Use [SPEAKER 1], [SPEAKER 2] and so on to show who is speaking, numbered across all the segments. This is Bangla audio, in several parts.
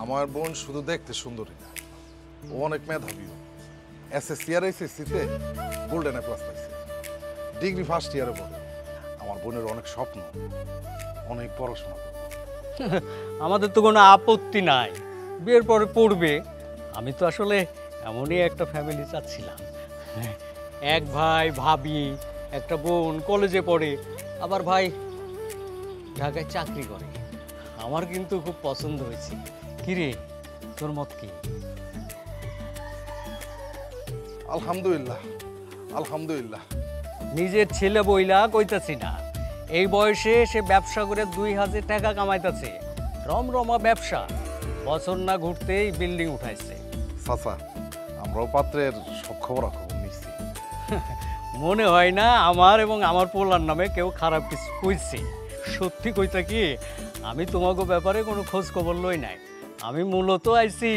[SPEAKER 1] আমার বোন শুধু দেখতে সুন্দরী না, ও অনেক মেধাবীও। এসএসসি আর এইচএসসিতে গোল্ডেন এ প্লাস পাইছে, ডিগ্রি ফার্স্ট ইয়ারে পড়ে। আমার বোনের অনেক স্বপ্ন, অনেক পড়াশোনা করবে।
[SPEAKER 2] আমাদের তো কোনো আপত্তি নাই, বিয়ের পরে পড়বে। আমি তো আসলে এমনই একটা ফ্যামিলি চাচ্ছিলাম, এক ভাই ভাবি, একটা বোন কলেজে পড়ে, আবার ভাই ঢাকায় চাকরি করে। আমার কিন্তু খুব পছন্দ হয়েছে। কিরে, তোর মত কি?
[SPEAKER 1] আলহামদুলিল্লাহ আলহামদুলিল্লাহ।
[SPEAKER 2] নিজের ছেলে বইলা কইতাছি না, এই বয়সে সে ব্যবসা করে 2000 টাকা কামাইতেছে, রমরমা ব্যবসা। বছর না ঘুরতেই বিল্ডিং উঠাইছে।
[SPEAKER 1] চাচা, আমরাও পাত্রের সব খবরাখবর নিচ্ছি।
[SPEAKER 2] মনে হয় না আমার এবং আমার পোলার নামে কেউ খারাপ কিছু কইছে। সত্যি কইতা কি, আমি তোমাকে ব্যাপারে কোনো খোঁজ খবর লই নাই। আমি মূলত আইছি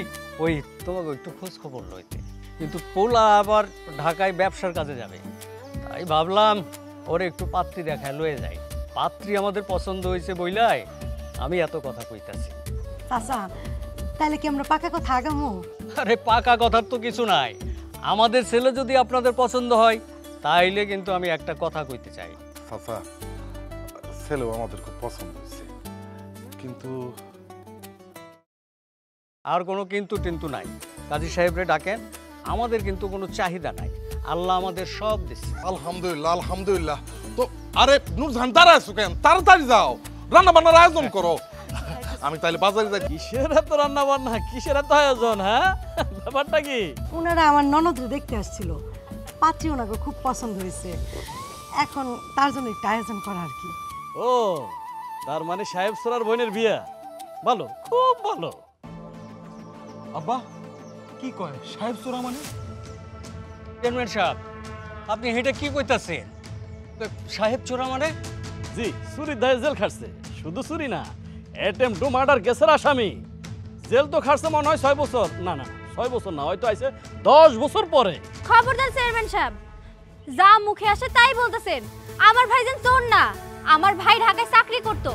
[SPEAKER 2] ওই তোমাকে একটু খোঁজ খবর লইতে, কিন্তু পোলা আবার ঢাকায় ব্যবসার কাজে যাবে, তাই ভাবলাম ওরে একটু পাত্রী দেখায় লয়ে যাই। পাত্রী আমাদের পছন্দ হয়েছে বইলাই আমি এত কথা কইতাছি।
[SPEAKER 3] চাচা, তাহলে কি আমরা পাকা কথা আগামো?
[SPEAKER 2] আরে পাকা কথার তো কিছু নাই। আমাদের ছেলে যদি আপনাদের পছন্দ হয় তাইলে কিন্তু আমি একটা কথা কইতে চাই।
[SPEAKER 1] চাচা, ছেলেও আমাদের খুব পছন্দ হয়েছে, কিন্তু
[SPEAKER 2] আর কোনো কিন্তু নাই। কাজী সাহেবরে ডাকেন, আমাদের কিন্তু কোনো চাহিদা নাই। আল্লাহ আমাদের সব দিচ্ছে।
[SPEAKER 1] আলহামদুলিল্লাহ আলহামদুলিল্লাহ। তো আরে নূরজাহান, দাঁড়ায় আছো কেন? তাড়াতাড়ি যাও, রান্না বান্নার আয়োজন করো। আমি তাইলে বাজারে যাই।
[SPEAKER 2] কিসের এত রান্না বান্না, কিসের এত আয়োজন? হ্যাঁ, ব্যাপারটা কি?
[SPEAKER 3] ওনারা আমার ননদরে দেখতে আসছিল, পাত্রী ওনাকে খুব পছন্দ হয়েছে, এখন তার জন্য একটা আয়োজন করা আর কি।
[SPEAKER 2] ও, তার মানে সাহেব সোরার বোনের বিয়ে? ভালো, খুব ভালো।
[SPEAKER 4] আব্বা কি কয় সাহেব সোরা মানে?
[SPEAKER 2] চেয়ারম্যান সাহেব, আপনি এটা কি কইতাছেন? সাহেব চোরা মানে?
[SPEAKER 5] জি, চুরির দায়ে জেল খাটছে। শুধু চুরি না, অ্যাটেম্প টু মার্ডার কেসের আসামি। জেল তো খাটছে মনে হয় 6 বছর। না না, 6 বছর না, হয়তো আইছে 10 বছর পরে।
[SPEAKER 6] খবরদার চেয়ারম্যান সাহেব, যা মুখে আসে তাই বলতেছেন। আমার ভাইজান চোর না, আমার ভাই ঢাকায় চাকরি করতো।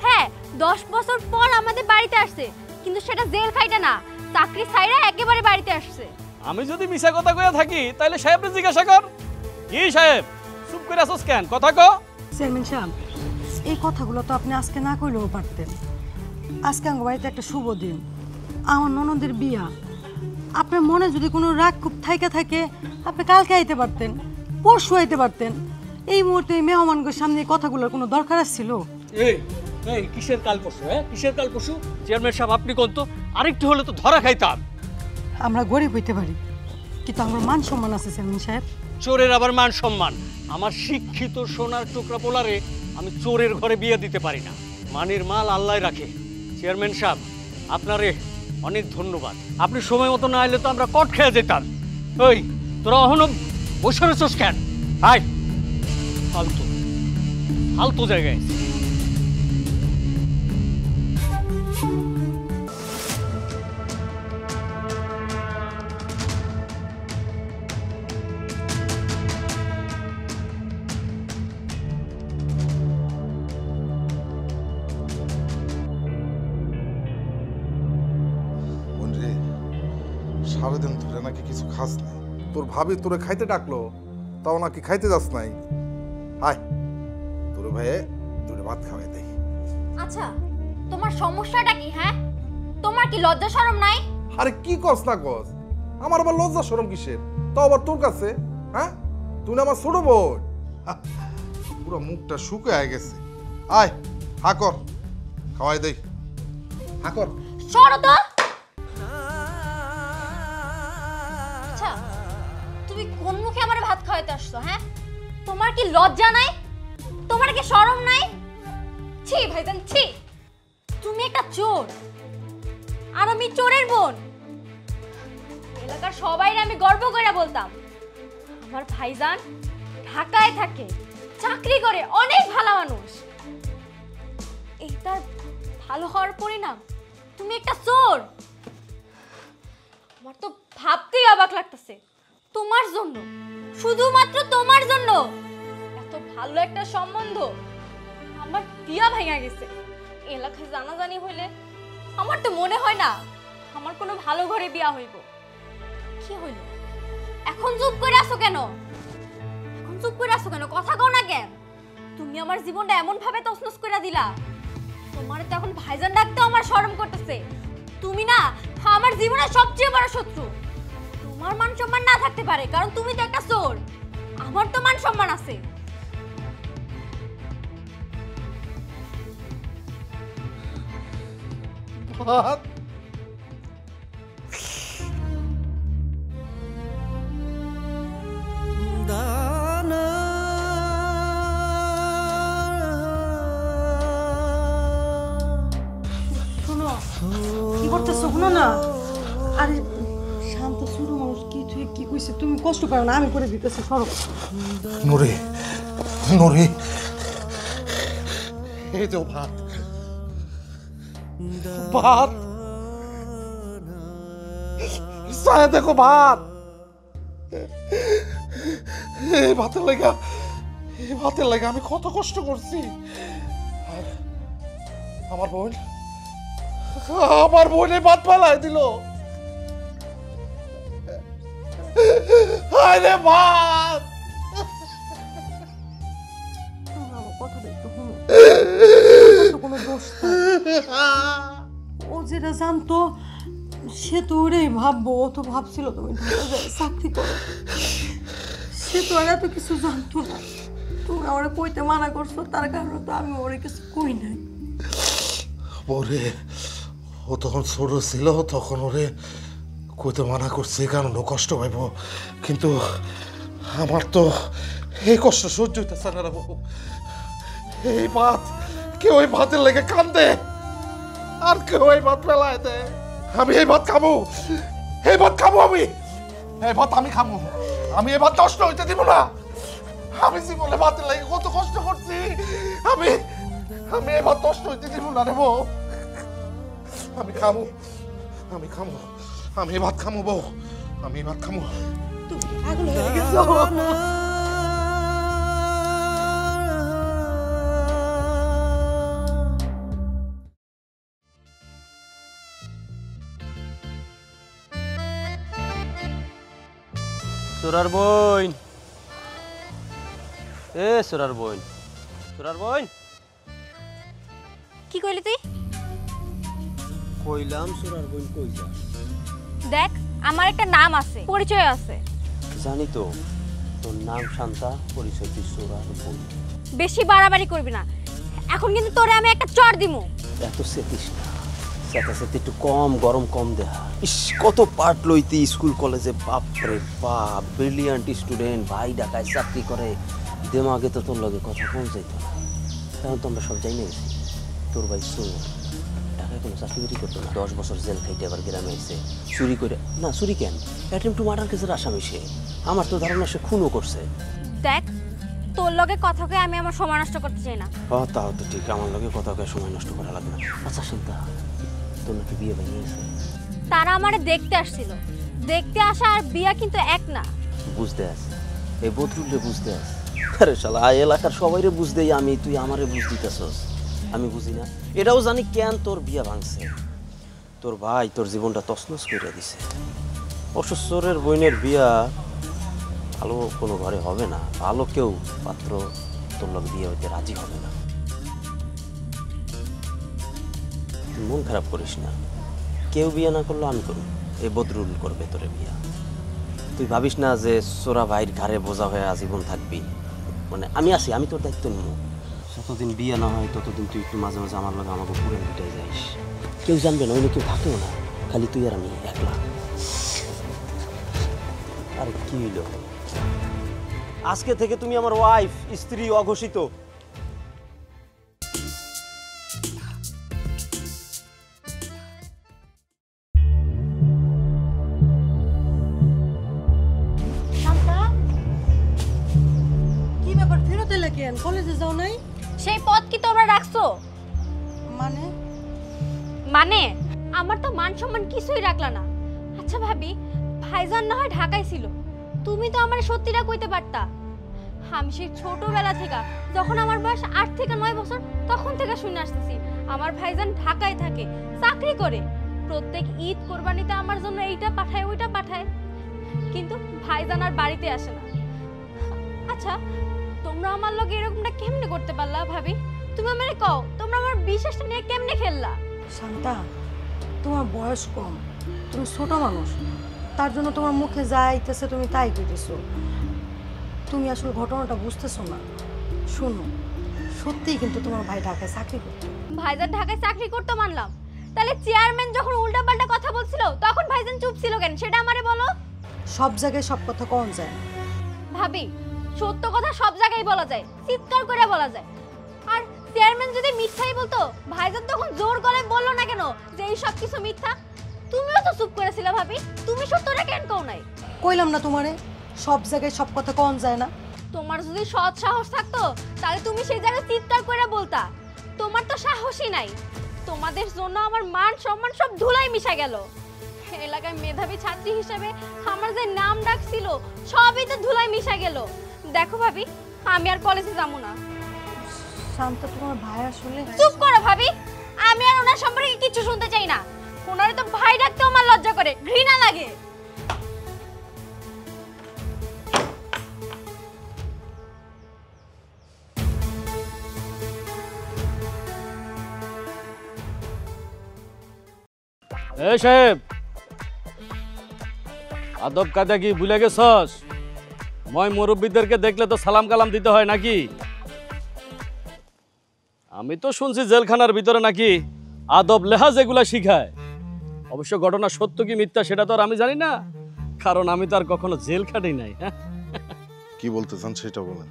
[SPEAKER 6] হ্যাঁ, 10 বছর পর আমাদের বাড়িতে আসছে, কিন্তু সেটা জেল খাইটা না, চাকরি ছাইরা একেবারে বাড়িতে আসছে।
[SPEAKER 5] আমি যদি মিছা কথা কইয়া থাকি তাহলে সাহেবকে জিজ্ঞাসা কর। কি সাহেব, চুপ করে আছস কেন? কথা কও।
[SPEAKER 3] চেয়ারম্যান সাহেব, এই কথাগুলো তো আপনি আজকে না কইলেও পারতেন। আজকে আমার বাড়িতে একটা শুভ দিন, আমার ননদের বিয়া। আপনার মনে যদি কোনো রাগ খুব থাইকা থাকে, আপনি কালকে আইতে পারতেন, পরশু আইতে পারতেন। এই মুহূর্তে এই মেহমানদের সামনে এই কথাগুলোর কোনো দরকার ছিল?
[SPEAKER 2] এই এই কিসের কাল পরশু? হ্যাঁ, কিসের কাল পরশু? চেয়ারম্যান সাহেব, আপনি কোন তো, আরেকটু হলে তো ধরা খাইতাম।
[SPEAKER 3] আমরা গরিব হইতে পারি, কিন্তু আমার মান সম্মান আছে চেয়ারম্যান সাহেব।
[SPEAKER 2] চোরের আবার মান সম্মান? আমার শিক্ষিত সোনার টুকরা পোলারে আমি চোরের ঘরে বিয়ে দিতে পারি না। মানের মাল আল্লাহ রাখে। চেয়ারম্যান সাহেব, আপনারে অনেক ধন্যবাদ। আপনি সময় মতো না এলে তো আমরা কট খেয়ে যেতাম। ওই তোরা এখনো বসে রেছিস কেন? আয়, ফালতু ফালতু জায়গায়।
[SPEAKER 1] সারাদিন ধরে নাকি কিছু খাস নাই, তোর ভাবি তোরে খাইতে ডাকলো, তাও নাকি খাইতে যাস নাই। হাই, তোর ভাইয়ে দুটো ভাত খাওয়াই দেই।
[SPEAKER 6] আচ্ছা, তোমার সমস্যাটা কি? হ্যাঁ, তোমার কি লজ্জা শরম নাই?
[SPEAKER 1] আরে কি কস না কস, আমার আবার লজ্জা শরম কিসের? তাও আবার তোর কাছে? হ্যাঁ, তুই না আমার ছোট বোন। পুরো মুখটা শুকায় গেছে। আয়, হা কর, খাওয়াই দেই, হা কর।
[SPEAKER 6] সরো তো। আচ্ছা, তুমি কোন মুখে আমার ভাত খাওয়াইতে আসছো? হ্যাঁ, তোমার কি লজ্জা নাই? তোমার কি শরম নাই? ছি ভাইজান, ছি। তুমি একটা চোর, আর আমি চোরের বোন। এলাকার সবাইরে আমি গর্ব করে বলতাম আমার ভাইজান ঢাকায় থাকে, চাকরি করে, অনেক ভালো মানুষ। এই তার ভালো হওয়ার পরিণাম? তুমি একটা চোর। আমার তো ভাবতেই অবাক লাগতেছে, তোমার জন্য, শুধুমাত্র তোমার জন্য এত ভালো একটা সম্বন্ধ আমার দিয়া ভেঙে গেছে। এলাকায় জানাজানি হইলে আমার তো মনে হয় না আমার কোনো ভালো ঘরে বিয়া হইব। কি হইল? এখন চুপ করে আছো কেন? এখন চুপ করে আছো কেন? কথা কও না কেন? তুমি আমার জীবনটা এমন ভাবে তছনছ করে দিলা। তোমার তো এখন ভাইজান ডাকতেও আমার শরম করতেছে। তুমি না আমার জীবনের সবচেয়ে বড় শত্রু। তোমার মান সম্মান না থাকতে পারে, কারণ তুমি তো একটা চোর। আমার তো মান সম্মান আছে।
[SPEAKER 1] ভাত
[SPEAKER 3] শোনো, কি করতেছো? শোনো না। আরে শান্ত ছোট মানুষ, কি তুই কি কইছে? তুমি কষ্ট পাও না, আমি করে দিতেছি, সরো।
[SPEAKER 1] নুরি, নুরি, এই তো ভাত, ভাত, সায়া দেখো ভাত। এই ভাতের লাগা, এই ভাতের লাগা আমি কত কষ্ট করছি। আর আমার বোন, আমার বোনে ভাত পালাই দিল। আরে ভাত,
[SPEAKER 3] আমার কথাটা একটু শোনো। ওর তো কোনো দোষ নাই। ও যেটা জানতো সে তো ওটাই ভাববো। ও তো ভাবছিল তুমি ঢাকা যায় চাকরি করো। সে তো আর এত কিছু জানতো না। তুমি আমার কইতে মানা করছো, তার কারণে তো আমি ওরে কিছু কই নাই।
[SPEAKER 1] ওরে, ও তখন ছোট ছিল, তখন ওরে কইতে মানা করছে, এই কারণে কষ্ট পাইব। কিন্তু আমার তো এই কষ্ট সহ্য হইতেছে না রে বাবু। এই ভাত কেউ এই ভাতের লেগে কান্দে, আর কেউ এই ভাত ফেলায় দেয়। আমি এই ভাত খাবো, এই ভাত খাবো, আমি এই ভাত আমি খাবো। আমি এই ভাত নষ্ট হইতে দিব না। আমি জীবনে ভাতের লেগে কত কষ্ট করছি, আমি আমি এই ভাত নষ্ট হইতে দিব না রে বউ। আমি খাবো, আমি খাবো, আমি এই ভাত খাবো বউ, আমি এই ভাত খাবো।
[SPEAKER 3] তুমি পাগল হয়ে গেছো।
[SPEAKER 7] সুরার বইন, এ সুরার বইন, সুরার বইন।
[SPEAKER 6] কি কইলি তুই?
[SPEAKER 7] কইলাম সুরার বইন কই যা?
[SPEAKER 6] দেখ, আমার একটা নাম আছে, পরিচয় আছে।
[SPEAKER 7] জানি তো, তোর নাম শান্তা, পরিচয় তুই সুরার বইন।
[SPEAKER 6] বেশি বাড়াবাড়ি করবি না, এখন কিন্তু তোরে আমি একটা চড় দিমু।
[SPEAKER 7] এত সেতিস না, সেতে একটু কম, গরম কম দেহা। ইস, কত পাঠ লইতি স্কুল কলেজে, বাপরে বাপ, ব্রিলিয়ান্ট স্টুডেন্ট, ভাই ঢাকায় চাকরি করে। দেমাগে তো তোর লগে কথা কম যাইতো না। কারণ তো আমরা সব যাই না গেছি, তোর ভাই চোর, ঢাকায় কোনো চাকরি করতো না, 10 বছর জেল খাইতে আবার গ্রামে এসে চুরি করে। না, চুরি কেন, অ্যাটেম্প টু মার্ডার কেসের আসামি সে। আমার তো ধারণা সে খুনও করছে।
[SPEAKER 6] দেখ, তোর লগে কথা কয়ে আমি আমার সময় নষ্ট করতে চাই না।
[SPEAKER 7] হ্যাঁ, তাও তো ঠিক, আমার লগে কথা কয়ে সময় নষ্ট করা লাগবে না। আচ্ছা শান্তা, তোর নাকি বিয়ে ভেঙে গেছে?
[SPEAKER 6] তারা আমারে দেখতে আসছিল। দেখতে আসা আর বিয়া কিন্তু এক না।
[SPEAKER 7] বুঝতে আস, এই বদরুলে বুঝতে আস। আরে শালা, এই এলাকার সবাইরে বুঝ দেই আমি, তুই আমারে বুঝ দিতেছস। আমি বুঝি না, এটাও জানি কেন তোর বিয়া ভাঙছে। তোর ভাই তোর জীবনটা তছনছ করে দিছে। অসুস্থরের বোনের বিয়া ভালো কোনো ঘরে হবে না। ভালো কেউ পাত্র তোর লোক বিয়ে হইতে রাজি হবে না। তুই মন খারাপ করিস না, কেউ বিয়ে না করলে আমি করব। এই বদরুল করবে তোরে বিয়া। তুই ভাবিস না যে সোরা ভাইয়ের ঘাড়ে বোঝা হয়ে আজীবন থাকবি। মানে আমি আছি, আমি তোর দায়িত্ব নিব। যতদিন বিয়ে না হয় ততদিন তুই একটু মাঝে মাঝে আমার লগে আমাকে পুরে পিটাই যাইস। কেউ জানবে না, অন্য কেউ থাকেও না, খালি তুই আর আমি একলা। আরে কি হইল, আজকে থেকে তুমি আমার ওয়াইফ, স্ত্রী, অঘোষিত।
[SPEAKER 3] কি ব্যাপার, ফেরত এলে কেন? কলেজে যাও নাই?
[SPEAKER 6] সেই পথ কি তোমরা রাখছো?
[SPEAKER 3] মানে
[SPEAKER 6] মানে আমার তো মান সম্মান কিছুই রাখলা না। আচ্ছা ভাবি, ভাইজান না হয় ঢাকায় ছিল, তুমি তো আমার সত্যিটা কইতে পারতা। আমি সেই ছোটবেলা থেকে, যখন আমার বয়স 8 থেকে 9 বছর, তখন থেকে শুনে আসতেছি আমার ভাইজান ঢাকায় থাকে, চাকরি করে। প্রত্যেক ঈদ কোরবানিতে আমার জন্য এইটা পাঠায় ওইটা পাঠায়, কিন্তু ভাইজান আর বাড়িতে আসে না। আচ্ছা, তোমরা আমার লগে এরকমটা কেমনে করতে পারলা ভাবি? তুমি আমারে কও, তোমরা আমার বিশ্বাসটা নিয়ে কেমনে খেললা?
[SPEAKER 3] শান্তা, তোমার বয়স কম, তুমি ছোট মানুষ, তার জন্য তোমার মুখে যা আইতেছে তুমি তাই কইতেছো। তুমি আসলে ঘটনাটা বুঝতেছো না। শোনো, সত্যিই কিন্তু তোমার ভাই ঢাকায় চাকরি করতো।
[SPEAKER 6] ভাইজান ঢাকায় চাকরি করতে মানলাম, তাহলে চেয়ারম্যান যখন উল্টাপাল্টা কথা বলছিল তখন ভাইজান চুপ ছিল কেন সেটা আমারে বলো।
[SPEAKER 3] সব জায়গায় সব কথা কম যায় না।
[SPEAKER 6] ভাবি, সত্য কথা সব জায়গায় বলা যায়, চিৎকার করে বলা যায়। আর চেয়ারম্যান যদি মিথ্যাই বলতো, ভাইজান তখন জোর গলায় বললো না কেন যে এই সব কিছু মিথ্যা? তুমিও তো চুপ করেছিলে ভাবি, তুমি সত্যটা কেন কও নাই?
[SPEAKER 3] কইলাম না তোমারে, সব জায়গায় সব কথা কম যায় না।
[SPEAKER 6] তোমার যদি সৎ সাহস থাকতো তাহলে তুমি সেই জায়গায় চিৎকার করে বলতা। তোমার তো সাহসই নাই। তোমাদের জন্য আমার মান সম্মান সব ধুলাই মিশা গেল। এলাকায় মেধাবী ছাত্রী হিসেবে আমার যে নাম ডাক ছিল সবই তো ধুলাই মিশা গেল। দেখো ভাবি, আমি আর কলেজে যাবো না।
[SPEAKER 3] শান্ত, তোমার ভাই আসলে...
[SPEAKER 6] চুপ করো ভাবি, আমি আর ওনার সম্পর্কে কিছু শুনতে চাই না। ওনারে তো ভাই ডাকতে আমার লজ্জা করে, ঘৃণা লাগে।
[SPEAKER 5] এই সাহেব, আদব কায়দা কি ভুলে গেছস? মই মুরব্বীদেরকে দেখলে তো সালাম কালাম দিতে হয় নাকি? আমি তো শুনছি জেলখানার ভিতরে নাকি আদব লেহাজ এগুলা শিখায়। অবশ্য ঘটনা সত্য কি মিথ্যা সেটা তো আর আমি জানি না, কারণ আমি তো আর কখনো জেল খাটি নাই। হ্যাঁ,
[SPEAKER 1] কি বলতে চান সেটা বলেন।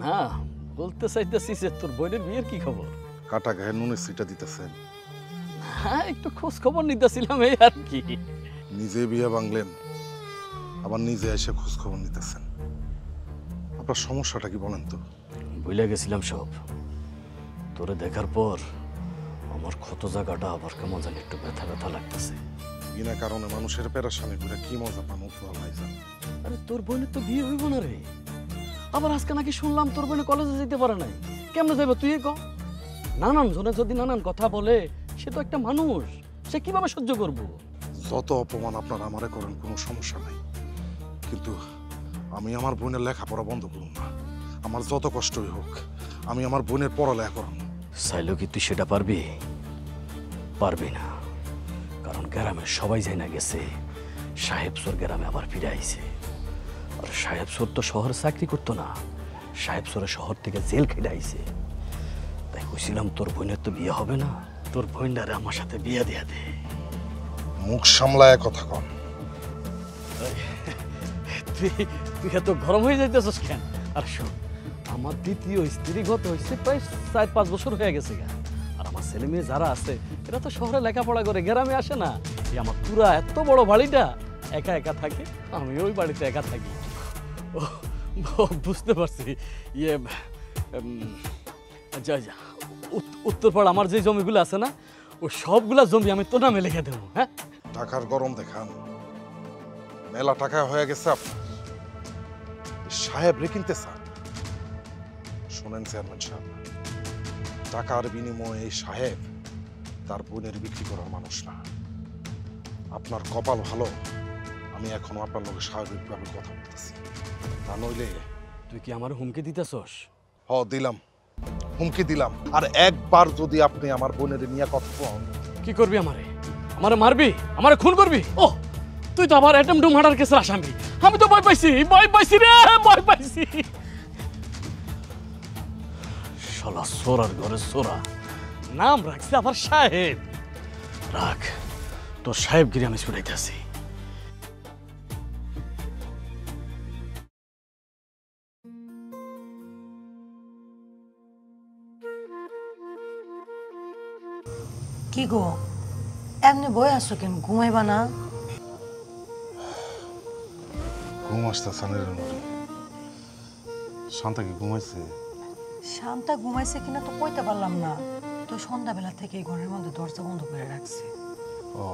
[SPEAKER 5] না, বলতে চাইতেছি যে তোর বোনের বিয়ের কি খবর?
[SPEAKER 1] কাটা গায়ে নুনের সিটা দিতেছেন।
[SPEAKER 5] হ্যাঁ, একটু খোঁজ খবর নিতেছিলাম, এই আর কি।
[SPEAKER 1] নিজে বিয়ে ভাঙলেন, আবার নিজে এসে খোঁজ খবর নিতেছেন। আপনার সমস্যাটা কি বলেন তো?
[SPEAKER 5] ভুলে গেছিলাম সব। তোরে দেখার পর আমার ক্ষত জায়গাটা আবার কেমন জানি একটু ব্যথা ব্যথা লাগতেছে।
[SPEAKER 1] বিনা কারণে মানুষের পেরেশানি করে কি মজা পান উপহার ভাইজান?
[SPEAKER 5] আরে তোর বোনের তো বিয়ে হইব না রে। আবার আজকে নাকি শুনলাম তোর বোনে কলেজে যেতে পারে নাই। কেমনে যাবে তুই ক? নানান জনে যদি নানান কথা বলে, সে তো একটা মানুষ, সে কিভাবে সহ্য করবো?
[SPEAKER 1] যত অপমান আপনারা আমারে করেন কোনো সমস্যা নাই, কিন্তু আমি আমার বোনের লেখাপড়া বন্ধ করুন না। আমার যত কষ্টই হোক আমি আমার বোনের পড়ালেখা করুন।
[SPEAKER 5] চাইলেও কি তুই সেটা পারবি? পারবি না, কারণ গ্রামের সবাই যাই না গেছে সাহেব সোর গ্রামে আবার ফিরে আইছে। আর সাহেব সোর তো শহরে চাকরি করতো না, সাহেব সোরে শহর থেকে জেল খেটে আইছে। তাই কইছিলাম তোর বোনের তো বিয়ে হবে না, তোর বোনটারে আমার সাথে বিয়ে দিয়া দে।
[SPEAKER 1] মুখ সামলায় কথা কন।
[SPEAKER 5] তুই তুই এত গরম হয়ে যাইতেছিস কেন? আর শোন, আমার দ্বিতীয় স্ত্রী গত হয়েছে প্রায় 4-5 বছর হয়ে গেছে গা। আর আমার ছেলে মেয়ে যারা আছে এরা তো শহরে লেখাপড়া করে, গ্রামে আসে না। এই আমার পুরা এত বড় বাড়িটা একা একা থাকে, আমি ওই বাড়িতে একা থাকি। ও বুঝতে পারছি। ইয়ে যা যা, উত্তরপাড়া আমার যে জমিগুলো আছে না, ও সবগুলা জমি আমি তোর নামে লিখে দেবো। হ্যাঁ,
[SPEAKER 1] টাকার গরম দেখান, মেলা টাকা হয়ে গেছে আপনার। সাহেব রে কিনতে চান? শোনেন চেয়ারম্যান সাহেব, টাকার বিনিময়ে এই সাহেব তার বোনের বিক্রি করার মানুষ না। আপনার কপাল ভালো, আমি এখনো আপনার লোকের স্বাভাবিকভাবে কথা বলতেছি, তা নইলে...
[SPEAKER 5] তুই কি আমার হুমকি দিতেছস?
[SPEAKER 1] দিলাম, হুমকি দিলাম। আর একবার যদি আপনি আমার বোনের নিয়ে কথা বলেন...
[SPEAKER 5] কি করবি আমারে? আমারে মারবি? আমারে খুন করবি? ও, তুই তো আবার অ্যাটেম্প টু মার্ডার কেসের আসামি। আমি তো ভয় পাইছি রে, ভয় পাইছি। শালা সোরার ঘরে সোরা, নাম রাখছে আবার সাহেব। রাখ, তোর সাহেবগিরি আমি শুনাইতেছি।
[SPEAKER 3] কি গো, এমনি বই আসো কেন? ঘুমাইবা না?
[SPEAKER 1] ঘুম আসতেছে না রে নুরি। শান্তা কি ঘুমাইছে?
[SPEAKER 3] শান্তা ঘুমাইছে কিনা তো কইতে পারলাম না, তো সন্ধ্যাবেলা থেকে ঘরের মধ্যে দরজা বন্ধ করে রাখছে।
[SPEAKER 1] ও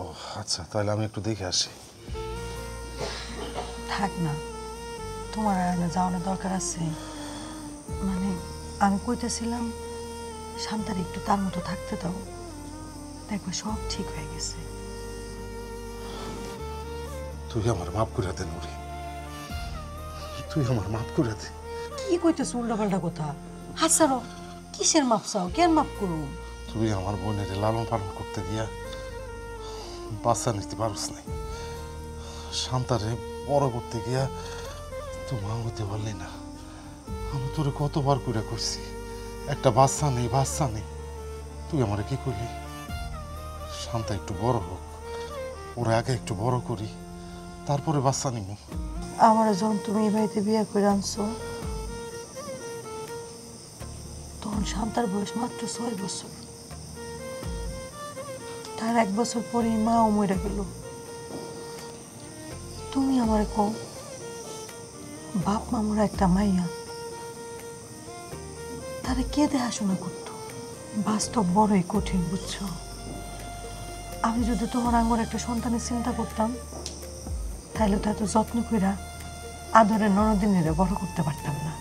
[SPEAKER 1] আচ্ছা, তাহলে আমি একটু দেখে আসি।
[SPEAKER 3] থাক না, তোমার আর না যাওয়ানোর দরকার আছে। মানে আমি কইতেছিলাম শান্তার একটু তার মতো থাকতে দাও, দেখবে সব ঠিক হয়ে গেছে।
[SPEAKER 1] তুই আমার মাফ করে দে নুরি, তুই আমার মাফ করে দে।
[SPEAKER 3] কি কইতেছ উল্টাপাল্টা কথা? হাসারো, কিসের মাপ চাও? কেন মাপ করুম?
[SPEAKER 1] তুই আমার বোনের লালন পালন করতে গিয়া বাচ্চা নিতে পারস নাই, শান্তারে বড় করতে গিয়া তুই মা হতে পারলি না। আমি তোরে কতবার করে করছি একটা বাচ্চা নেই, বাচ্চা নেই, তুই আমার কি করলি? শান্তা একটু বড় হোক, ওরা আগে একটু বড় করি, তারপরে বাচ্চা নিব।
[SPEAKER 3] আমার যখন তুমি এই বাড়িতে বিয়ে করে আনছো তখন শান্তার বয়স মাত্র 6 বছর। তার 1 বছর পরেই মাও মরে গেল। তুমি আমারে কও, বাপ মামুরা একটা মাইয়া, তারা কে দেখাশোনা করতো? বাস্তব বড়ই কঠিন, বুঝছো? আমি যদি তোমার আঙ্গুর একটা সন্তানের চিন্তা করতাম তাহলে তো এত যত্ন কইরা আদরের ননদিনীরে বড় করতে পারতাম না।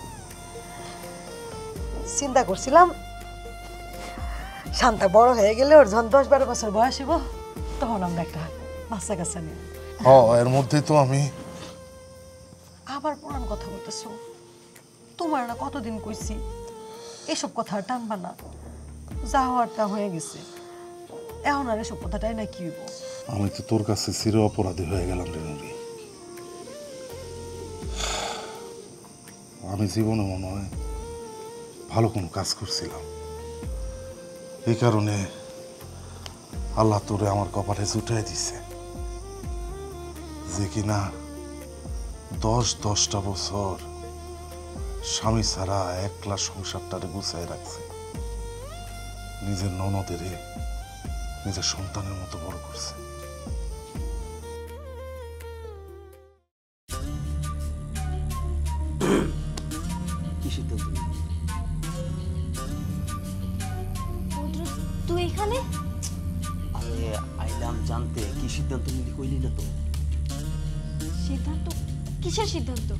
[SPEAKER 3] চিন্তা করছিলাম শান্তা বড় হয়ে গেলে ওর যখন 10-12 বছর বয়স হইব তখন আমরা একটা বাচ্চা কাচ্চা নিব।
[SPEAKER 1] এর মধ্যে তো আমি
[SPEAKER 3] আবার পুরান কথা বলতেছো। তোমার না কতদিন কইছি এসব কথা আর টানবা না, যা হওয়ার তা হয়ে গেছে। এখন আর এসব কথাটাই না কি হইব?
[SPEAKER 1] আমি তো তোর কাছে চির অপরাধী হয়ে গেলাম রে নুরি। আমি জীবনে মনে হয় ভালো কোনো কাজ করছিলাম, এই কারণে আল্লাহ তোরে আমার কপালে জুটাই দিছে যে কিনা 10-10টা বছর স্বামী ছাড়া একলা সংসারটারে গুছাই রাখছে, নিজের ননদেরে নিজের সন্তানের মতো বড় করছে।
[SPEAKER 7] কি সিদ্ধান্ত নিলি?
[SPEAKER 6] তুই এখানে?
[SPEAKER 7] আরে আইলাম জানতে, কি সিদ্ধান্ত নিলি কইলি না তো।
[SPEAKER 6] সিদ্ধান্ত? কিসের সিদ্ধান্ত?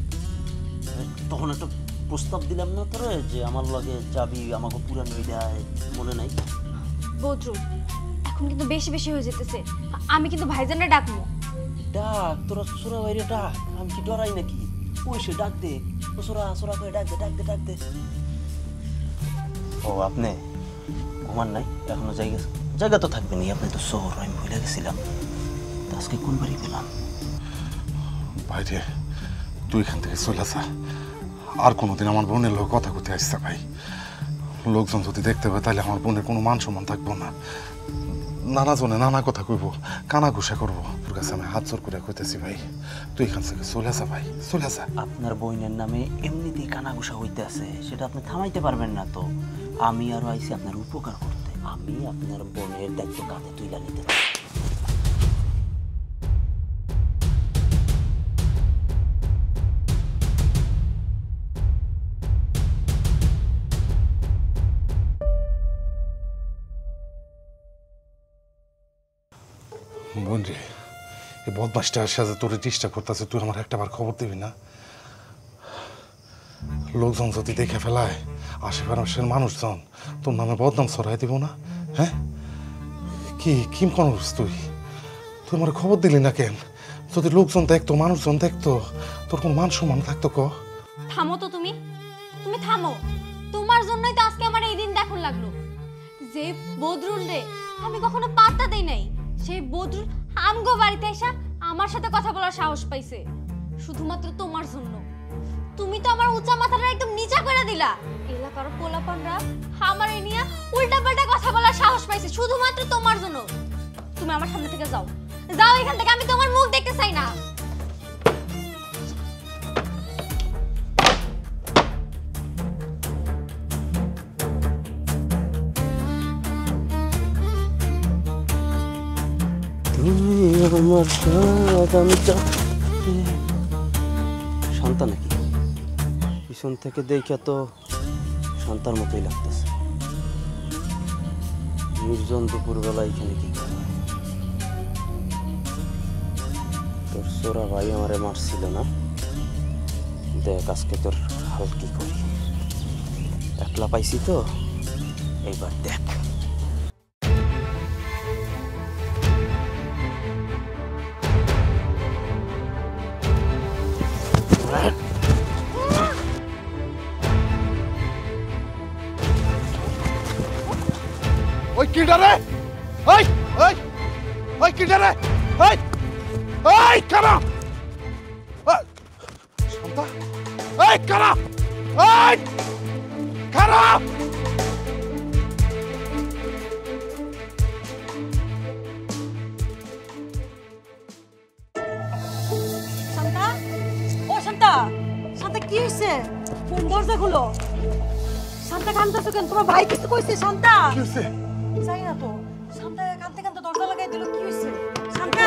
[SPEAKER 7] তখন একটা প্রস্তাব দিলাম না তোরে যে আমার লগে যাবি, আমাকে পুরান হইলায়, মনে নাই?
[SPEAKER 6] বদরুল, এখন কিন্তু বেশি বেশি হয়ে যেতেছে। আমি কিন্তু ভাইজানের ডাকবো।
[SPEAKER 7] ডাক, তোরা সোরা বাইরে ডাক, আমি কি ডরাই নাকি? ওই সে ডাক দে, ও সোরা সোরা করে ডাক দে, ডাক দে, ডাক দে। ও আপনি ঘুমান নাই এখনো? জায়গা জায়গা তো থাকবে নি, আপনি তো শহর, আমি ভুলে গেছিলাম। তো আজকে কোন বাড়ি পেলাম?
[SPEAKER 1] ভাইরে তুই এখান থেকে চলে যা, আর কোনোদিন আমার বোনের লোক কথা কইতে আসছে ভাই। লোকজন যদি দেখতে পায় তাহলে আমার বোনের কোনো মান সম্মান থাকবো না, নানা জনে নানা কথা কইব, কানা ঘুষা করবো। তোর কাছে আমি হাত জোর করে কইতেছি ভাই, তুই এখান থেকে চলে যা ভাই, চলে যা।
[SPEAKER 7] আপনার বইনের নামে এমনিতেই কানাঘুষা হইতে আছে, সেটা আপনি থামাইতে পারবেন না তো। আমি আরো আইছি আপনার উপকার করতে, আমি আপনার বোনের দায়িত্ব কাঁধে তুইলা নিতে পারি।
[SPEAKER 1] বোন রে, এই বদমাসটার সাথে তোরে ডিস্টার্ব করতেছে, তুই আমার একটাবার খবর দিবি না? লোকজন যদি দেখে ফেলায়, আশেপাশের মানুষজন তোর নামে বদনাম ছড়াই দিব না? হ্যাঁ, কি কি করস তুই? তুই আমার খবর দিলি না কেন? যদি লোকজন দেখতো, মানুষজন দেখতো, তোর কোনো মান সম্মান থাকতো?
[SPEAKER 6] থামো তো তুমি, তুমি থামো। তোমার জন্যই তো আজকে আমার এই দিন দেখুন লাগলো। যে বদরুল রে আমি কখনো পাত্তা দেই নাই, সেই বদরুল আমগো বাড়িতে এসে আমার সাথে কথা বলার সাহস পাইছে শুধুমাত্র তোমার জন্য। তুমি তো আমার উঁচা মাথাটা একদম নিচা করে দিলা। এলাকার পোলাপানরা আমার এই নিয়ে উল্টাপাল্টা কথা বলার সাহস পাইছে শুধুমাত্র তোমার জন্য। তুমি আমার সামনে থেকে যাও, যাও এখান থেকে, আমি তোমার মুখ দেখতে চাই না।
[SPEAKER 7] আমার সন্তান নাকি? পিছন থেকে দেখে তো সন্তান মতোই লাগতেছে। নির্জন দুপুরবেলা এখানে কি করে? তোর সোরা ভাই আমারে মারছিল না? দেখ আজকে তোর হাল কি করি। একলা পাইছি তো, এইবার দেখ।
[SPEAKER 1] কিটা রে এই এই এই কিটা রে এই এই কারা শান্তা এই কারা এই কারা
[SPEAKER 3] শান্তা, ও শান্তা, শান্তা কি হয়েছে? কোন দরজা খুলো? শান্তা কান্দতেছো কেন? তোমার ভাই কিছু কইছে? শান্তা,
[SPEAKER 1] কি হইছে
[SPEAKER 3] জানি না তো। শান্তা কান্দতে কান্দতে দরজা লাগাই দিল, কি হয়েছে? শান্তা,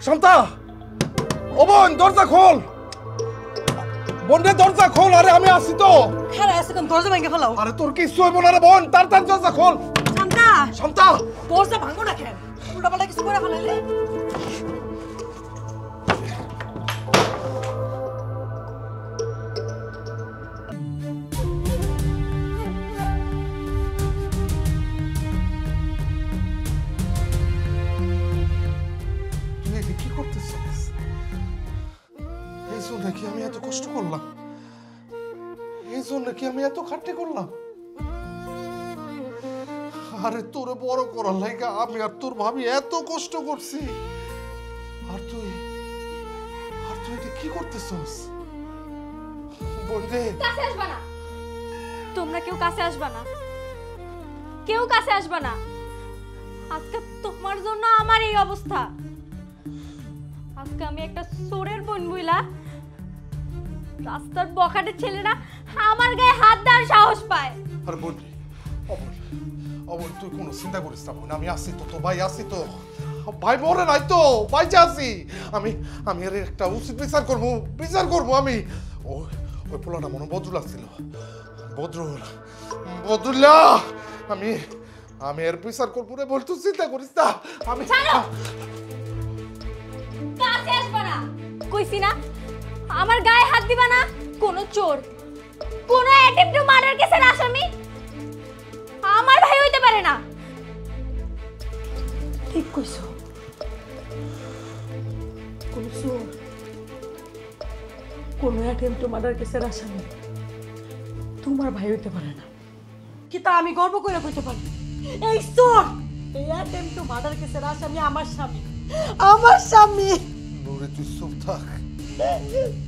[SPEAKER 1] শান্তা ও বোন দরজা খোল বোন রে দরজা খোল আরে আমি আসি তো
[SPEAKER 3] খারাপ আছে কেন? দরজা ভেঙে ফেলাও।
[SPEAKER 1] আরে তোর কিছু হইব না রে বোন তাড়াতাড়ি দরজা খোল
[SPEAKER 3] শান্তা,
[SPEAKER 1] শান্তা
[SPEAKER 3] দরজা ভাঙো না কেন? উল্টাপাল্টা কিছু করে ফেলাইলে।
[SPEAKER 1] তুই এটা কি করতেছিস এই জন্য কি আমি এত কষ্ট করলাম এই জন্য কি আমি এত খাটনি করলাম আরে তোরে বড় করার লাগা আমি আর তোর ভাবি এত কষ্ট করছি আর তুই এটা কি করতেছস বন্ধে
[SPEAKER 6] কাছে আসবা না, তোমরা কেউ কাছে আসবা না, কেউ কাছে আসবা না। আজকে তোমার জন্য আমার এই অবস্থা। আজকে আমি একটা চোরের বোন বইলা রাস্তার বখাটের ছেলেরা আমার গায়ে হাত দেওয়ার সাহস পায়।
[SPEAKER 1] আর বন্ধে অবল তুই কোনো চিন্তা করিস না বোন আমি আসি তো ভাই আসি তো ভাই মরে নাই তো বাইচে আছি আমি এর একটা উচিত বিচার করবো আমি ওই পোলাটা মনে বদরুল আসছিল বদরুল্লাহ আমি এর বিচার করবো রে বল তুই চিন্তা করিস না আমি
[SPEAKER 6] ছাড়ো, কাছে আসবা না কইছি না। আমার গায়ে হাত দিবা না। কোন চোর, কোন অ্যাটেম্প টু মার্ডার কেসের আসামি আমার ভাই হইতে পারে না।
[SPEAKER 3] ঠিক কইছো। কোন চোর, কোন অ্যাটেম্প টু মার্ডার কেসের আসামি তোমার ভাই হইতে পারে না। কি তা আমি গর্ব করে কইতে পারি? এই চোর, এই অ্যাটেম্প টু মার্ডার কেসের আসামি আমার স্বামী, আমার স্বামী।
[SPEAKER 1] নুরে তুই চুপ থাক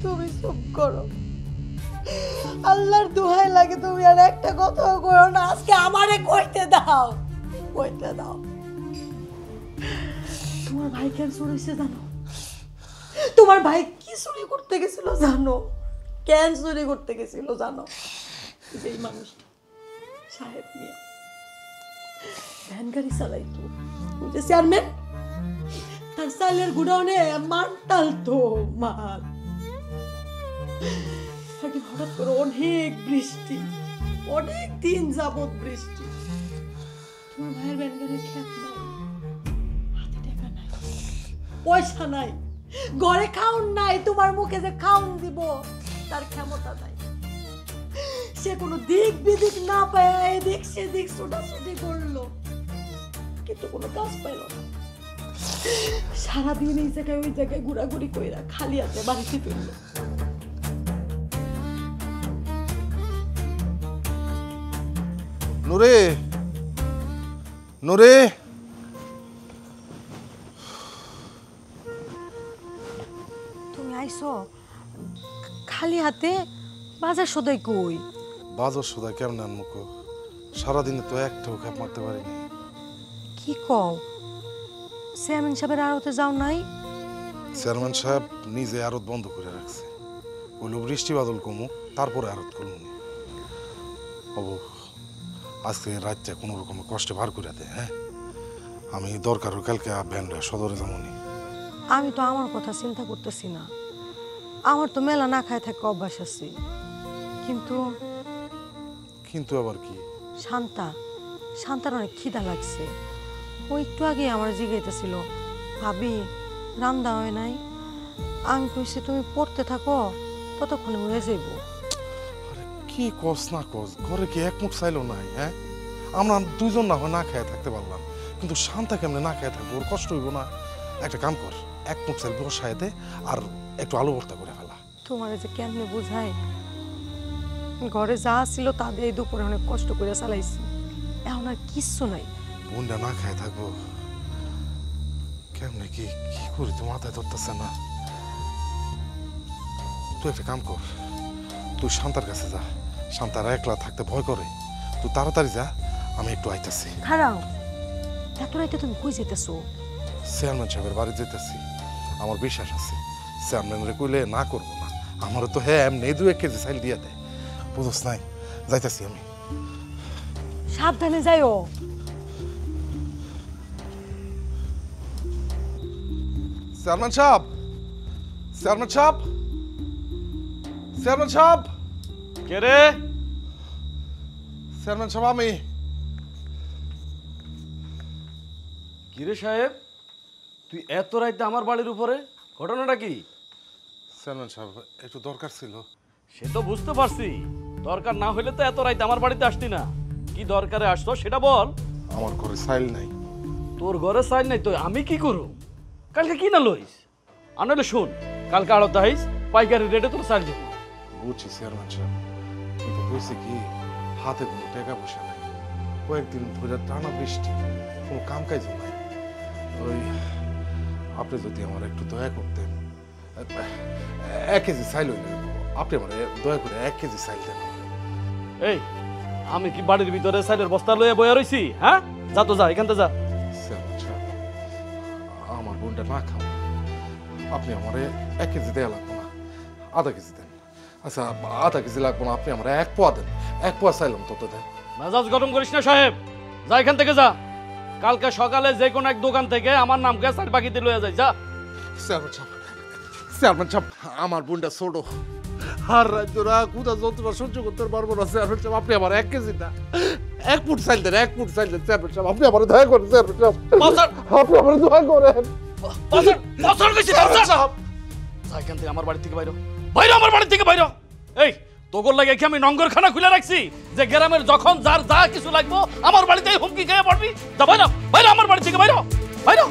[SPEAKER 3] তুমি চুপ করো। আল্লাহর দোহাই লাগে তুমি আর একটা কথা কইও না। আজকে আমারে কইতে দাও। তোমার ভাই কেন চুরিছে জানো? তোমার ভাই কি চুরি করতে গেছিল জানো? কেন চুরি করতে গেছিল জানো? যেই মানুষটা সাহেব মিয়া ভ্যান গাড়ি চালাইতো, বুঝে চেয়ারম্যান, তার চালের গুডাউনে মাল টালতো মাল। একদিন হঠাৎ করে অনেক বৃষ্টি, অনেক দিন যাবত বৃষ্টি। তোমার ভাইয়ের ভ্যান গাড়ির খেত নাই, হাতে টাকা নাই, পয়সা নাই, ঘরে খাউন নাই, তোমার মুখে যে খাউন দিব তার ক্ষমতা নাই। সে কোনো দিক বিদিক না পায় এদিক সেদিক ছোটাছুটি করলো, কিন্তু কোনো কাজ পাইল না। সারাদিন এই জায়গায় ওই জায়গায় ঘোরাঘুরি কইরা খালি হাতে বাড়িতে ফিরল।
[SPEAKER 1] নুরে নুরে
[SPEAKER 3] তুমি আইছো খালি হাতে? বাজার সদাই কই?
[SPEAKER 1] বাজার সদা কেমন আনমুখ সারাদিনে তো একটাও খাপ মারতে পারিনি।
[SPEAKER 3] কি কও? চেয়ারম্যান সাহেবের আড়তে যাও নাই?
[SPEAKER 1] চেয়ারম্যান সাহেব নিজে আড়ত বন্ধ করে রাখছে, বলল বৃষ্টি বাদল কমু তারপরে আড়ত করবো। আজকে রাতটা কোনো রকমের কষ্টে ভার করে দে। হ্যাঁ আমি দরকার কালকে ভ্যানটা সদরে যাবনি।
[SPEAKER 3] আমি তো আমার কথা চিন্তা করতেছি না, আমার তো মেলা না খায় থাকে অভ্যাস আছে। কিন্তু
[SPEAKER 1] কিন্তু আবার কি?
[SPEAKER 3] শান্তার অনেক খিদা লাগছে। ও একটু আগে আমার জিগাইতেছিল, ভাবি রান্না হয় নাই? আমি কইছি তুমি পড়তে থাকো, ততক্ষণে হয়ে যাইব।
[SPEAKER 1] কি কস না কস, ঘরে কি এক মুখ চাইলো নাই? হ্যাঁ আমরা দুইজন না হয় না খেয়ে থাকতে পারলাম, কিন্তু শান্তা কেমনে না খেয়ে থাকবো? ওর কষ্ট হইব না? একটা কাম কর, এক মুখ চাইল বসায় দে আর একটু আলু ভর্তা করে ফেলা।
[SPEAKER 3] তোমার যে কেমনে বুঝাই, ঘরে যা ছিল তা দিয়ে দুপুরে অনেক কষ্ট করে চালাইছি, এখন আর কিচ্ছু নাই।
[SPEAKER 1] বোনটা না খায় থাকবো কেমনে কি কি করি তো মাথায় ধরতেছে না। তুই একটা কাম কর, তুই শান্তার কাছে যা। শান্তার একলা থাকতে ভয় করে, তুই তাড়াতাড়ি যা, আমি একটু আইতাছি।
[SPEAKER 3] খারাও এত রাইতে তুমি কই যেতেছো?
[SPEAKER 1] চেয়ারম্যান সাহেবের বাড়ি যেতেছি, আমার বিশ্বাস আছে চেয়ারম্যানরে কইলে না করবো না। আমারও তো হ্যাঁ এমনি 2-1 কেজি চাইল দিয়া দেয়, বুঝোস নাই? যাইতাছি আমি।
[SPEAKER 3] সাবধানে যাইও।
[SPEAKER 1] চেয়ারম্যান সাহেব, চেয়ারম্যান সাহেব, চেয়ারম্যান সাহেব,
[SPEAKER 5] কে রে?
[SPEAKER 1] চেয়ারম্যান সাহেব আমি।
[SPEAKER 5] কিরে সাহেব, তুই এত রাইতে আমার বাড়ির উপরে, ঘটনাটা কি?
[SPEAKER 1] চেয়ারম্যান সাহেব একটু দরকার ছিল।
[SPEAKER 5] সে তো বুঝতে পারছি, দরকার না হলে তো এত রাইতে আমার বাড়িতে আসতি না। কি দরকারে আসতো সেটা বল।
[SPEAKER 1] আমার ঘরে চাইল নাই।
[SPEAKER 5] তোর ঘরে চাইল নাই তো আমি কি করু? কালকে কি না লইস? আনলে শোন, কালকে আড়ত আইস, পাইকারি রেটে তোর চাইল দেবো।
[SPEAKER 1] বুঝছি চেয়ারম্যান সাহেব, কিন্তু হয়েছে কি হাতে কোনো টাকা পয়সা নাই, কয়েকদিন ধরে টানা বৃষ্টি, কোনো কাম কাজ নাই। ওই আপনি যদি আমার একটু দয়া করতেন, 1 কেজি চাইল হইলে আপনি আমার দয়া করে 1 কেজি চাইল দেন।
[SPEAKER 5] এই আমি কি বাড়ির ভিতরে সাইডের বস্তা লইয়া বইয়া রইছি? হ্যাঁ, যা তো যা, এখান থেকে যা।
[SPEAKER 1] চেয়ারম্যান সাহেব আমার বোনটা না খাও, আপনি আমার 1 কেজি দেওয়া লাগবো না, আধা কেজি দেন। আচ্ছা আধা কেজি লাগবো না, আপনি আমার 1 পোয়া দেন। 1 পোয়া চাইলাম তত দেন।
[SPEAKER 5] মেজাজ গরম করিস না সাহেব, যা এখান থেকে যা। কালকে সকালে যে কোনো এক দোকান থেকে আমার নামকে সাইড বাকিতে লইয়া যাই, যা।
[SPEAKER 1] চেয়ারম্যান সাহেব, চেয়ারম্যান সাহেব আমার বোনটা ছোট, আর রাজ্যরা কোথা যন্ত্রণা সহ্য করতে পারবো না। চেয়ারম্যান সাহেব আপনি আমার 1 কেজি না 1 ফুট চাইল দেন, 1 ফুট চাইল দেন। চেয়ারম্যান সাহেব আপনি আমার দয়া করেন, চেয়ারম্যান সাহেব আপনি আমার দয়া করেন।
[SPEAKER 5] যা এখান থেকে আমার বাড়ি থেকে বাইরো, বাইরো আমার বাড়ি থেকে বাইরো। এই তোগর লাগে কি আমি নঙ্গরখানা খুলে রাখছি যে গ্রামের যখন যার যা কিছু লাগবো আমার বাড়িতে হুমকি খেয়ে পড়বি? যা বাইরো, বাইরো আমার বাড়ি থেকে, বাইরো, বাইরো।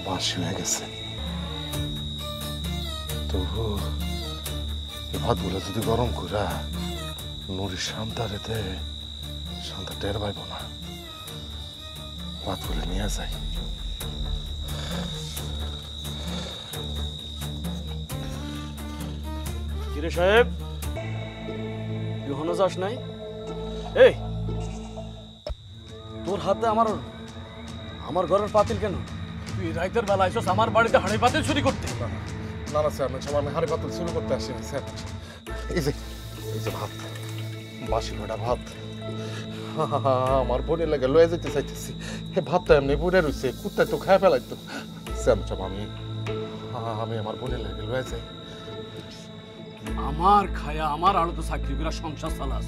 [SPEAKER 1] বাসি হয়ে গেছে, তবু এই ভাতগুলো যদি গরম করা নুরি শান্তারে দে, শান্তা টের পাইব না। ভাতগুলো নিয়ে যাই।
[SPEAKER 5] কিরে সাহেব, তুই হনো যাস নাই? এই তোর হাতে আমার আমার ঘরের পাতিল কেন? তুই রাইতের বেলা আইসস আমার বাড়িতে হাঁড়ি পাতিল চুরি করতে?
[SPEAKER 1] না না চেয়ারম্যান সাহেব, আমি হাড়ি পাতল শুরু করতে আসি না চেয়ারম্যান সাহেব। এই যে ভাত, বাসি কটা ভাত আমার বোনের লাগে লয়ে যেতে চাইতেছি। হে ভাতটা এমনি বোনের রয়েছে, কুত্তায় তো খায় ফেলাইতো। চেয়ারম্যান সাহেব আমি আমার বোনের লাগে লয়ে যাই।
[SPEAKER 5] আমার খায়া আমার আলো তো চাকরি করে সংসার চালাস,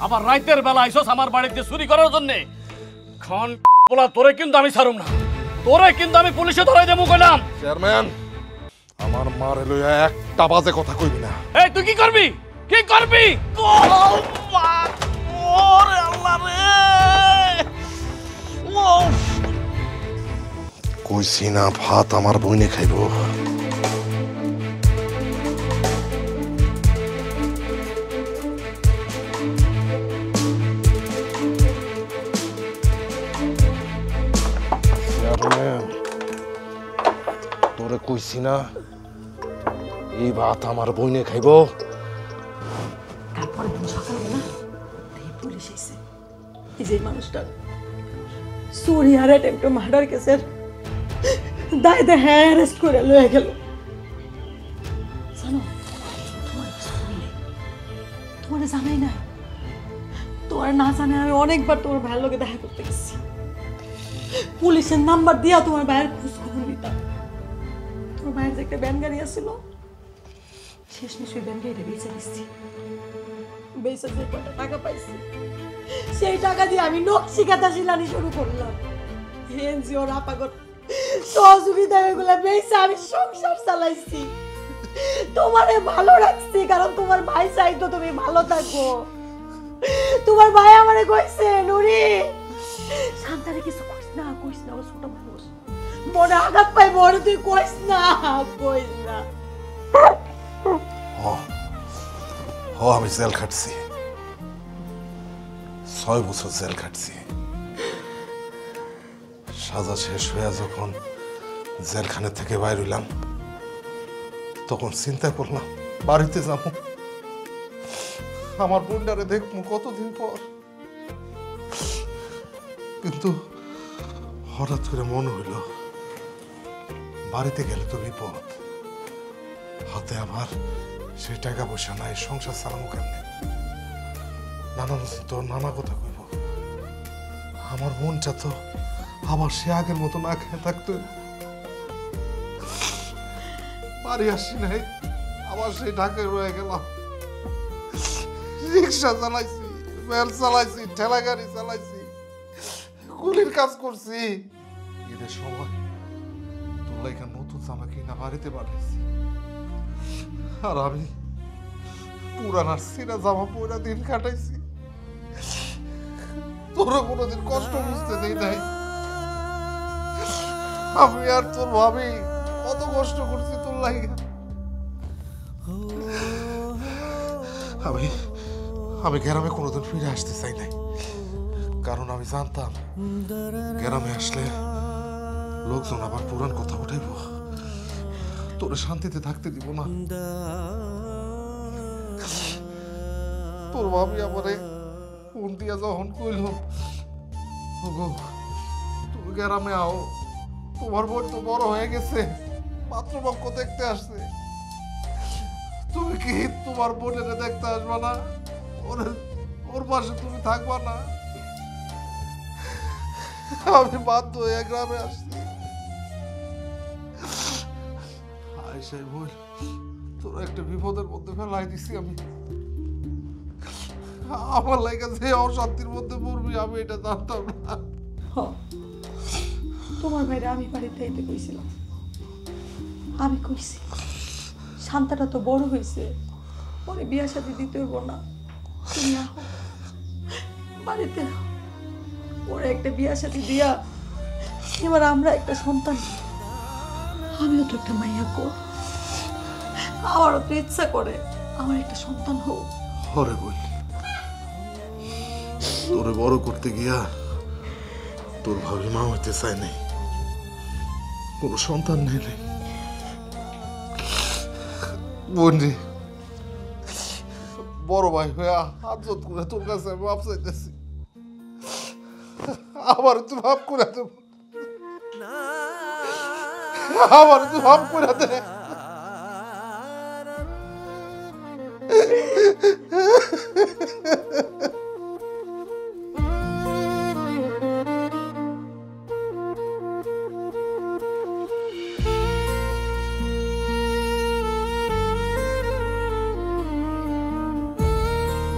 [SPEAKER 5] আবার রাইতের বেলা আইসস আমার বাড়িতে চুরি করার জন্য? খন বলা তোরে কিন্তু আমি ছাড়ুম না, তোরে কিন্তু আমি পুলিশে ধরাই দেবো কইলাম।
[SPEAKER 1] চেয়ারম্যান আমার মারে লইয়া একটা বাজে কথা কইবি না।
[SPEAKER 5] এই তুই কি করবি? কি করবি? ওরে আল্লাহ রে,
[SPEAKER 1] কইছি না ভাত আমার বইনে খাইব। তোরে কইছি না এই ভাত আমার বইনে খাইব।
[SPEAKER 3] তারপরে দিন সকালবেলা দেখি পুলিশ এসে এই যে মানুষটার চুরি আর অ্যাটেম্পট মার্ডার কেসের দায় দায় অ্যারেস্ট করে লয়ে গেল। জানো তোমার জানাই নাই, তোমার না জানে আমি অনেকবার তোমার ভাইয়ের লোকে দেখা করতে গেছি, পুলিশের নাম্বার দিয়া তোমার ভাইয়ের খোঁজ খবর নিতাম। তোমার ভাইয়ের যে একটা ব্যান গাড়ি আসছিল শেষ নিশ্চয়ই ব্যান গাড়িটা বেঁচে দিচ্ছি, বেঁচে যে কটা টাকা পাইছি সেই টাকা দিয়ে আমি নকশি কাঁথা শিলানি শুরু করলাম। এনজিও রাপাগত সহযোগিতা এগুলো বেঁচে আমি সংসার চালাইছি, তোমারে ভালো রাখছি কারণ তোমার ভাই চাইতো তুমি ভালো থাকো। তোমার ভাই আমারে কইছে নুরি শান্তারে কিছু কইস না ও ছোট মানুষ মনে আঘাত পাই বড়, তুই কইস না।
[SPEAKER 1] আমি জেল খাটছি, 6 বছর জেল খাটছি। সাজা শেষ হয়ে যখন জেলখানা থেকে বাইর হইলাম তখন চিন্তা করলাম বাড়িতে যাব, আমার বোনটারে দেখবো কতদিন পর। কিন্তু হঠাৎ করে মনে হইল বাড়িতে গেলে তো বিপদ, হাতে আবার সেই টাকা পয়সা নাই, সংসার চালানো কেমনে। নানা কথা কইব, আমার মনটা তো আবার সে আগের মতো না খেয়ে থাকতো। বাড়ি আসি নাই, আবার সেই ঢাকায় রয়ে গেলাম। রিক্সা চালাইছি, ভ্যান চালাইছি, ঠেলা গাড়ি চালাইছি, কুলির কাজ করছি। ঈদের সময় তোর লাগা নতুন জামা কিনা বাড়িতে পাঠাইছি, আর আমি পুরানার সিরা জামা পরা দিন কাটাইছি। তোরা কোনোদিন কষ্ট বুঝতে দেই নাই। আমি আর তোর ভাবি কত কষ্ট করছি তোর লাগা। আমি গ্রামে কোনোদিন ফিরে আসতে চাই নাই, কারণ আমি জানতাম গ্রামে আসলে লোকজন আবার পুরান কথা উঠাইব, তোরে শান্তিতে থাকতে দিব না। তোর ভাবি আমারে ফোন দিয়া যখন কইল তুমি গ্রামে আও, তোমার বোন তো বড় হয়ে গেছে, পাত্রপক্ষ দেখতে আসছে, তুমি কি তোমার বোনের দেখতে আসবা না? ওর পাশে তুমি থাকবা না? আমি বাধ্য হয়ে গ্রামে আসছি। আইসাই বল তোরা একটা বিপদের মধ্যে ফেলাই দিছি আমি। আমার লাগে যে অশান্তির মধ্যে পড়বি আমি এটা জানতাম না।
[SPEAKER 3] তোমার ভাইরা আমি বাড়িতে আইতে কইছিলাম, আমি কইছি শান্তাটা তো বড় হয়েছে, পরে বিয়া শাদী দিতে হইব না, তুমি আহো বাড়িতে, ওরা একটা বিয়া শাদী দিয়া এবার আমরা একটা সন্তান, আমিও তো একটা মাইয়া কো, আমারও তো ইচ্ছা করে আমার একটা সন্তান হোক।
[SPEAKER 1] হরে বল তোরে বড় করতে গিয়া তোর ভাবি মা হইতে চায় নাই, কোনো সন্তান নেই নাই। বন্ধু বড় ভাই হয়ে হাত জোট করে তোর কাছে আমি মাপ চাইতেছি, আমার তুই মাপ করে দে, আমার তুই মাপ করে দে।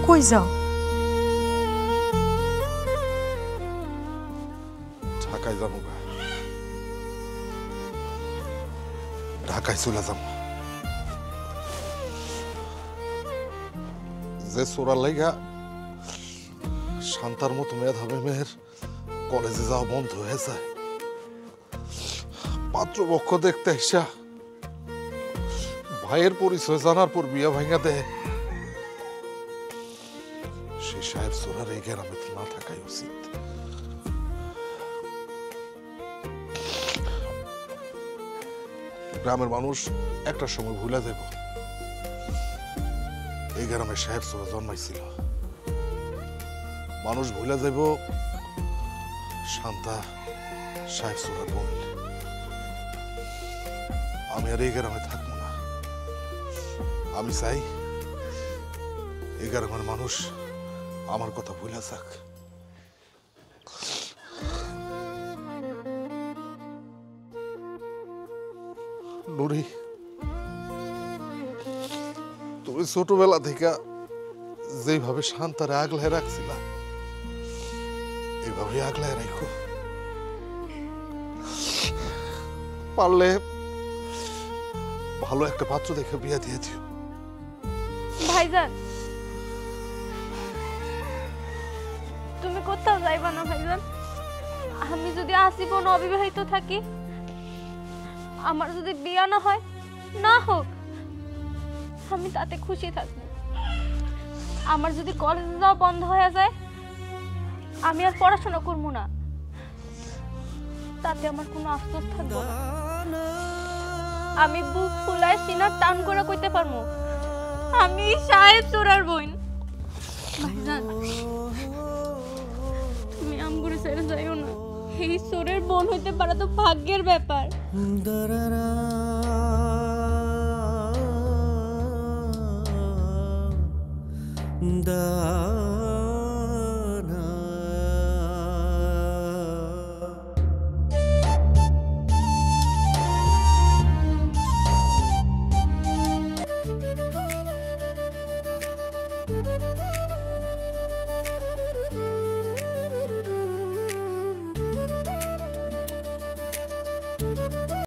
[SPEAKER 3] কই যাও?
[SPEAKER 1] ঢাকায় যাবো, ঢাকায় চলে যাবো। যে চোরার লাইগা শান্তার মতো মেধাবী মেয়ের কলেজে যাওয়া বন্ধ হয়ে যায়, পাত্রপক্ষ দেখতে এসা ভাইয়ের পরিচয় জানার পর বিয়া ভাঙা দেয়, সেই সাহেব চোরার এই গ্রামে না থাকাই উচিত। গ্রামের মানুষ একটা সময় ভুলে যাব এই গ্রামে সাহেব সোরা জন্মাইছিল। মানুষ ভুলে যাব শান্তা সাহেব সোরা বোন। আমি আর এই গ্রামে থাকবো না। আমি চাই এই গ্রামের মানুষ আমার কথা ভুলে যাক। নুরি, তুমি ছোটবেলা থেকে যেভাবে শান্তারে আগলায় রাখছিলা এইভাবে আগলায় রাখো। পারলে ভালো একটা পাত্র দেখে বিয়ে দিয়ে দিও।
[SPEAKER 6] ভাইজান, তুমি কোথাও যাইবা না ভাইজান। আমি যদি আজীবন অবিবাহিত থাকি, আমার যদি বিয়ে না হয়, না হোক, আমি তাতে খুশি থাকবো। আমার যদি কলেজে যাওয়া বন্ধ হয়ে যায়, আমি আর পড়াশোনা করবো না, তাতে আমার কোনো আফসোস থাকবো না। আমি বুক ফুলায় সিনার টান করে কইতে পারবো, আমি সাহেব চোরার বোন। ভাইজান, তুমি আমগুলো ছেড়ে যাইও না। এই চোরের বোন হইতে পারা তো ভাগ্যের ব্যাপার।